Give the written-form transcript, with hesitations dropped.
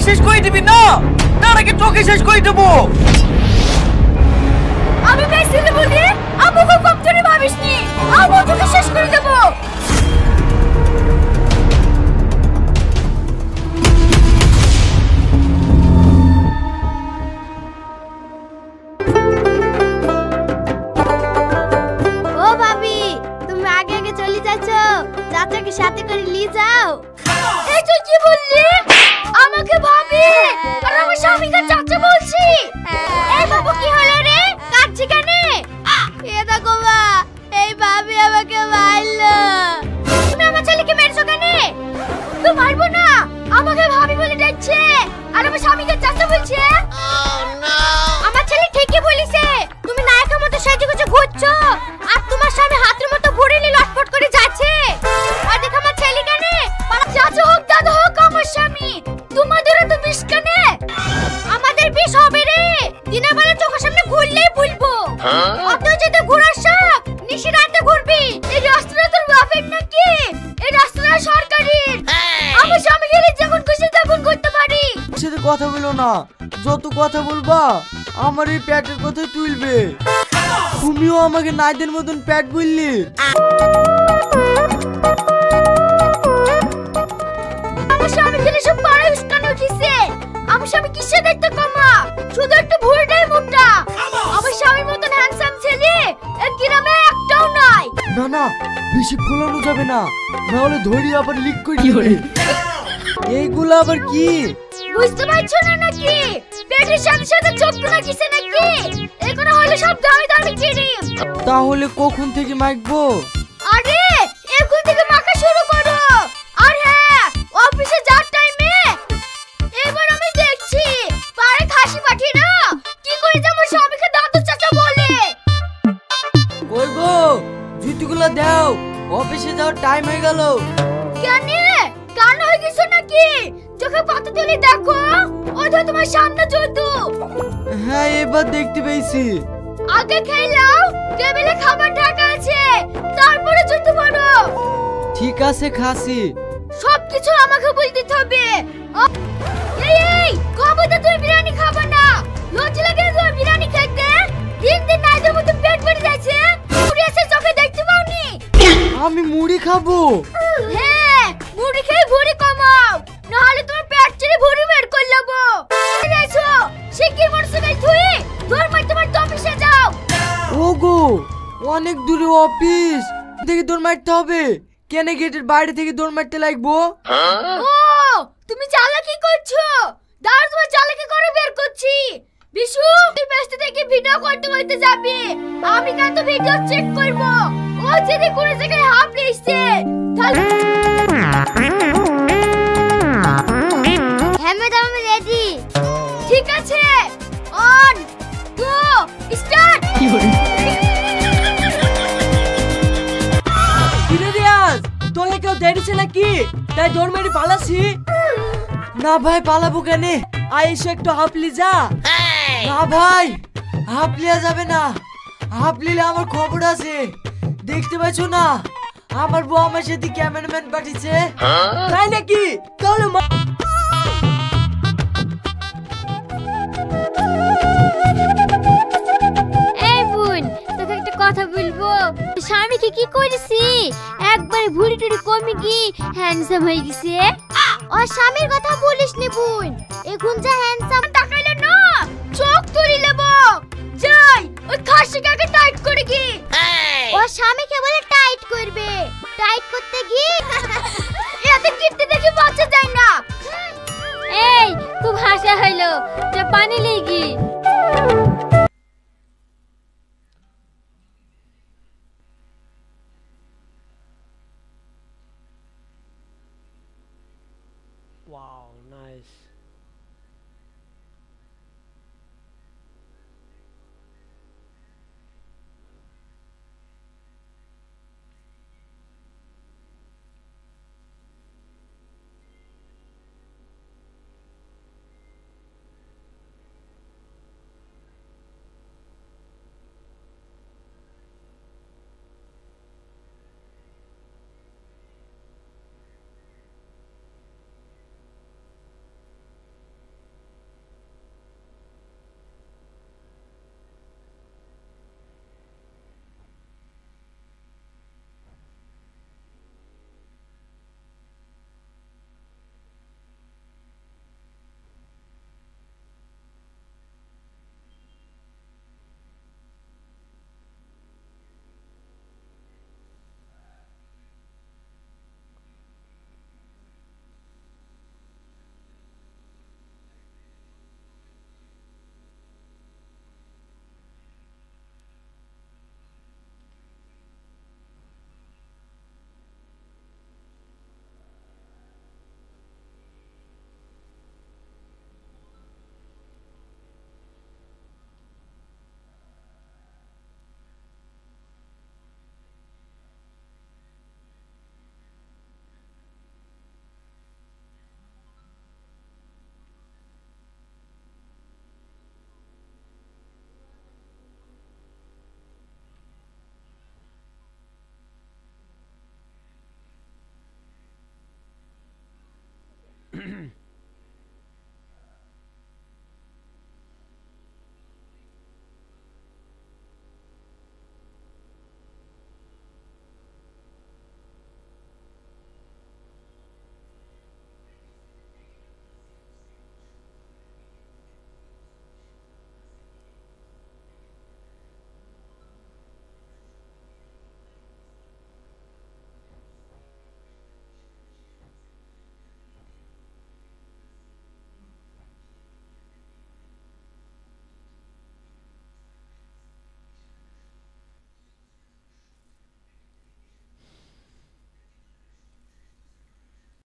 শেষ করে দিবি না, তার আগে তোকে শেষ করে দেবো। আমি মেসিলে বলি আমাকে কম করে ভাবিসনি, আমি তোকে শেষ করে দেবো। ও ভাবি, তুমি আগে আগে চলে যাচ্ছ, চাচাকে সাথে করে নিয়ে যাও। এই তুই কি বললি? আমাকে ভাবি আর আমার স্বামীকে চাচা বলছি? এই বাবু কি হলো রে, কাঁদছিস কেন? এ দেখো মা, এই ভাবি আমাকে মারলো। তুমি আমার ছেলেকে মেরেছো কেন? তো মারবো না, আমাকে ভাবি বলে ডাকছে আর আমার স্বামীকে চাচা বলছে। আমার ছেলে ঠিকই বলিছে, তুমি নায়কের মতো সেজেগুজে ঘুরছো আর তোমার স্বামী হাতের মতো ভরে নিয়ে লটপট করে যাচ্ছে। আর দেখো আমার ছেলে কেন, চাচা হোক দাদা হোক আমার স্বামী, তোমাদের তো বিষ কেন? আমাদের বিষ হবে রে, দিনের বেলা চোখের সামনে ঘুরলেই ভুলবো। অত যদি ঘোরার শখ, নিশি রাতে ঘুরবি। এই রাস্তাটা তোর বাপের নাকি? এই রাস্তাটা সরকারের। আমার স্বামী গেলে যখন খুশি তখন করতে পারি। সাথে কথা বলো না, যত কথা বলবা আমার এই প্যাটের কথা তুলবে। তুমিও আমাকে নাইদের মতন প্যাট বললি। আমার স্বামী গেলে সব পাড়ায় উস্কানো উঠিছে। আমার স্বামী কিসে দেখতে কমা, শুধু একটু ভুঁড়িটাই মোটা। আমার স্বামীর মতন হ্যান্ডসাম ছেলে এই গ্রামে একটাও নাই। না না, বেশি ফোলানো যাবে না, নাহলে ধরি আবার লিক করে দিবে। এইগুলো আবার কি বুঝতে পারছো না নাকি? পেটের সাথে সাথে চোখ না কিসে নাকি? এগুলো হলো সব দামি দামি ক্রিম। তাহলে কখন থেকে মাখবো? আরে এখন থেকে মাখা শুরু করো। আর হ্যাঁ, অফিসে যাওয়ার টাইমে এবার আমি দেখছি পারে খাসি পাঠিয়ে না কি করে যাবো স্বামীকে দাদু চাচা বলে। কই গো, জুতোগুলো দাও, অফিসে যাওয়ার টাইম হয়ে গেল। কেন কান হয়ে গেছো নাকি? চোখে পাতা তুলে দেখো, ওই তো তোমার সামনে জুতো। হ্যাঁ, এবার দেখতে পেয়েছি। আগে খেলাও, টেবিলে খাবার ঢাকা আছে, তারপরে জুতো পরো। ঠিক আছে খাসি। সবকিছু আমাকে বলতে হবে। এই কবে তো তুই বিরিয়ানি খাবো না? লজ্জা লাগে তুই বিরিয়ানি খেতে? দিন দিন নাইদের মতো পেট ভরে যাচ্ছে, মুড়ি এসে চোখে দেখতে পাওনি? আমি মুড়ি খাবো? হ্যাঁ, মুড়ি খেয়ে ভুঁড়ি কমাও, নাহলে তোমার পেট চিরে ভুঁড়ি বের করে নেবো। এসো শিগগির মোটরসাইকেল ধুই তোর মাই তোমার অফিসে যাও। ওগো, অনেক দূরে অফিস, থেকে দৌড় মারতে হবে কেন? গেটের বাইরে থেকে দৌড় মারতে লাগবো? ও তুমি চালাকি করছো, দাঁড় তোমার চালাকি করে বের করছি। বিশু তুই ব্যস্ত থেকে ভিডিও করতে করতে যাবি, আমি কিন্তু ভিডিও চেক করব। ও যদি কোনো জায়গায় হাফ লিখছে হ্যাঁ ম্যাডাম, আমি রেডি। ঠিক আছে, অন গো স্টার্ট। কিরে রিয়াজ, তোকে কেউ দেখছে নাকি তাই দৌড় মেরে পালাসি? না ভাই, পালাবো কেন? আয় এসে একটু হাফ লি যা। না ভাই, হাফ লিয়া যাবে না, হাফ লিলে আমার খবর আছে। দেখতে পাচ্ছ না, আমার বউ আমার সাথে ক্যামেরাম্যান পাঠিয়েছে। তাই নাকি? তাহলে এই বোন, তোকে একটা কথা বলবো। স্বামীকে কি করেছি, একবারে ভুড়ি টুড়ি কমে গি হ্যান্ডসাম হয়ে গেছে। ওর স্বামীর কথা বলিস নি বোন, এখন যা হ্যান্ডসাম তাকাইলে না চোখ তুলি নেব। যাই ওই খাসিকে আগে টাইট করে কি। ওর স্বামীকে বলে টাইট করবে, টাইট করতে গিয়ে এতে কিটতে দেখি বাঁচা যায় না। এই খুব হাসা হইলো, যা পানি লেগি।